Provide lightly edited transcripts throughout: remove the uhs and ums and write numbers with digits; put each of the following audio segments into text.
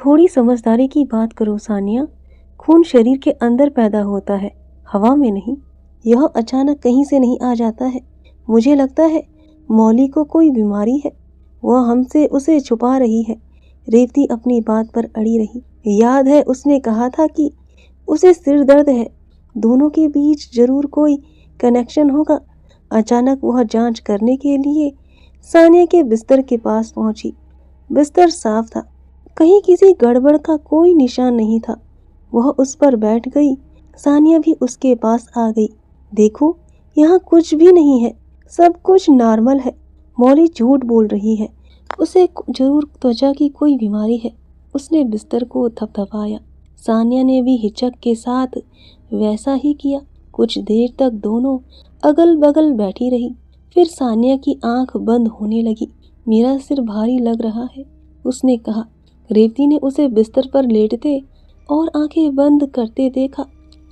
थोड़ी समझदारी की बात करो सानिया। खून शरीर के अंदर पैदा होता है, हवा में नहीं। यह अचानक कहीं से नहीं आ जाता है। मुझे लगता है मौली को कोई बीमारी है, वह हमसे उसे छुपा रही है। रेवती अपनी बात पर अड़ी रही। याद है उसने कहा था कि उसे सिर दर्द है, दोनों के बीच जरूर कोई कनेक्शन होगा। अचानक वह जांच करने के लिए सानिया के बिस्तर के पास पहुंची। बिस्तर साफ था, कहीं किसी गड़बड़ का कोई निशान नहीं था। वह उस पर बैठ गई। सानिया भी उसके पास आ गई। देखो, यहाँ कुछ भी नहीं है, सब कुछ नॉर्मल है। मौली झूठ बोल रही है, उसे जरूर त्वचा की कोई बीमारी है। उसने बिस्तर को थपथपाया। सानिया ने भी हिचक के साथ वैसा ही किया। कुछ देर तक दोनों अगल बगल बैठी रही। फिर सानिया की आंख बंद होने लगी। मेरा सिर भारी लग रहा है, उसने कहा। रेवती ने उसे बिस्तर पर लेटते और आंखें बंद करते देखा।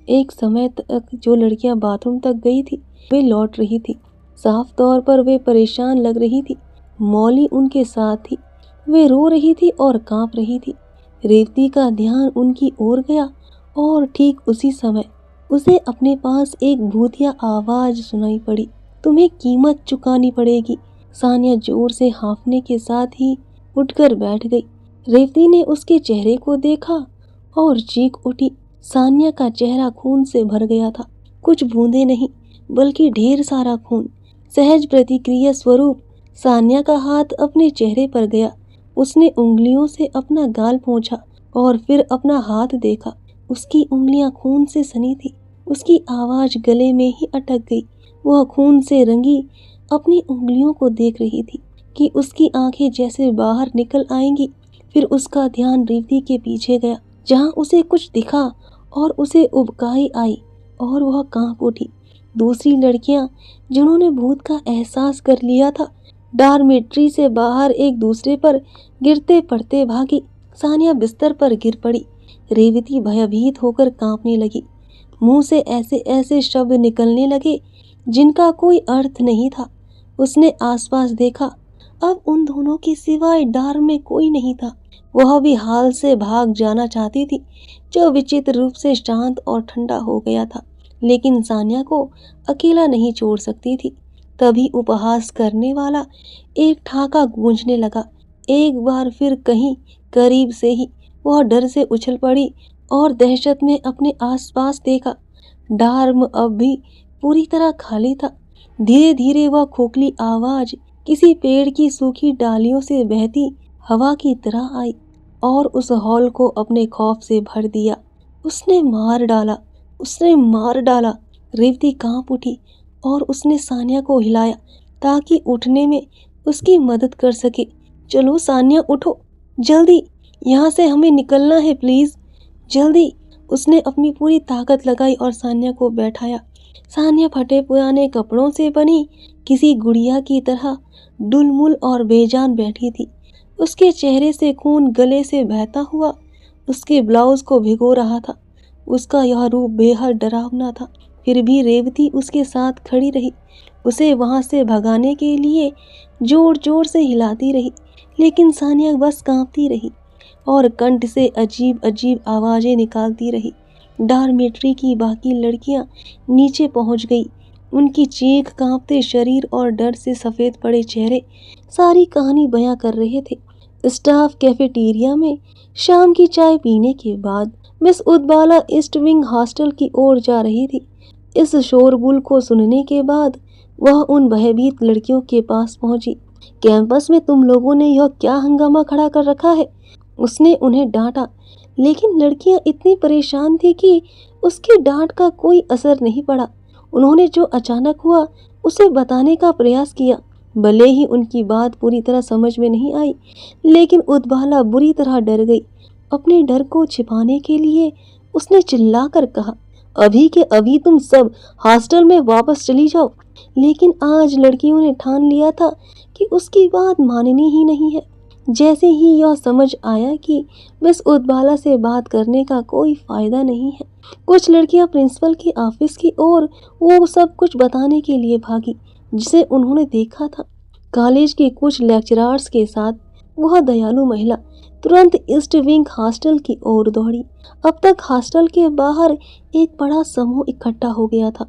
एक समय तक जो लड़कियां बाथरूम तक गई थी वे लौट रही थी। साफ तौर पर वे परेशान लग रही थी। मौली उनके साथ थी, वे रो रही थी और कांप रही थी। रेवती का ध्यान उनकी ओर गया और ठीक उसी समय उसे अपने पास एक भूतिया आवाज सुनाई पड़ी। तुम्हें कीमत चुकानी पड़ेगी। सानिया जोर से हांफने के साथ ही उठकर बैठ गई। रेवती ने उसके चेहरे को देखा और चीख उठी। सानिया का चेहरा खून से भर गया था। कुछ बूंदे नहीं, बल्कि ढेर सारा खून। सहज प्रतिक्रिया स्वरूप सानिया का हाथ अपने चेहरे पर गया। उसने उंगलियों से अपना गाल पोंछा और फिर अपना हाथ देखा। उसकी उंगलियां खून से सनी थी। उसकी आवाज गले में ही अटक गई। वह खून से रंगी अपनी उंगलियों को देख रही थी कि उसकी आंखें जैसे बाहर निकल आएंगी। फिर उसका ध्यान रेवती के पीछे गया, जहां उसे कुछ दिखा और उसे उबकाई आई और वह कांप उठी। दूसरी लड़कियां जिन्होंने भूत का एहसास कर लिया था, डॉर्मेट्री से बाहर एक दूसरे पर गिरते पड़ते भागी। सानिया बिस्तर पर गिर पड़ी। रेवती भयभीत होकर कांपने लगी। मुंह से ऐसे ऐसे शब्द निकलने लगे जिनका कोई अर्थ नहीं था। उसने आसपास देखा। अब उन दोनों के सिवाय डॉर में कोई नहीं था। वह भी हाल से भाग जाना चाहती थी, जो विचित्र रूप से शांत और ठंडा हो गया था। लेकिन सानिया को अकेला नहीं छोड़ सकती थी। तभी उपहास करने वाला एक ठहाका गूंजने लगा। एक बार फिर कहीं करीब से ही वह डर से उछल पड़ी और दहशत में अपने आसपास देखा। डार्म अब भी पूरी तरह खाली था। धीरे धीरे वह खोखली आवाज किसी पेड़ की सूखी डालियों से बहती हवा की तरह आई और उस हॉल को अपने खौफ से भर दिया। उसने मार डाला, उसने मार डाला। रेवती कांप उठी और उसने सानिया को हिलाया ताकि उठने में उसकी मदद कर सके। चलो सानिया, उठो जल्दी, यहाँ से हमें निकलना है, प्लीज जल्दी। उसने अपनी पूरी ताकत लगाई और सानिया को बैठाया। सानिया फटे पुराने कपड़ों से बनी किसी गुड़िया की तरह डुलमुल और बेजान बैठी थी। उसके चेहरे से खून गले से बहता हुआ उसके ब्लाउज को भिगो रहा था। उसका यह रूप बेहद डरावना था। फिर भी रेवती उसके साथ खड़ी रही, उसे वहां से भगाने के लिए जोर जोर से हिलाती रही। लेकिन सानिया बस कांपती रही और कंठ से अजीब अजीब आवाजें निकालती रही। डॉर्मेट्री की बाकी लड़कियां नीचे पहुंच गई। उनकी चीख, कांपते शरीर और डर से सफेद पड़े चेहरे सारी कहानी बयां कर रहे थे। स्टाफ कैफेटेरिया में शाम की चाय पीने के बाद मिस उदबाला ईस्ट विंग हॉस्टल की ओर जा रही थी। इस शोरगुल को सुनने के बाद वह उन भयभीत लड़कियों के पास पहुंची। कैंपस में तुम लोगों ने यह क्या हंगामा खड़ा कर रखा है? उसने उन्हें डांटा। लेकिन लड़कियां इतनी परेशान थी कि उसकी डांट का कोई असर नहीं पड़ा। उन्होंने जो अचानक हुआ उसे बताने का प्रयास किया। भले ही उनकी बात पूरी तरह समझ में नहीं आई, लेकिन उदबाला बुरी तरह डर गई। अपने डर को छिपाने के लिए उसने चिल्लाकर कहा, अभी के अभी तुम सब हॉस्टल में वापस चली जाओ। लेकिन आज लड़कियों ने ठान लिया था कि उसकी बात माननी ही नहीं है। जैसे ही यह समझ आया कि मिस उदबाला से बात करने का कोई फायदा नहीं है, कुछ लड़कियां प्रिंसिपल के ऑफिस की ओर वो सब कुछ बताने के लिए भागी जिसे उन्होंने देखा था। कॉलेज के कुछ लेक्चरर्स के साथ वह दयालु महिला तुरंत ईस्ट विंग हॉस्टल की ओर दौड़ी। अब तक हॉस्टल के बाहर एक बड़ा समूह इकट्ठा हो गया था।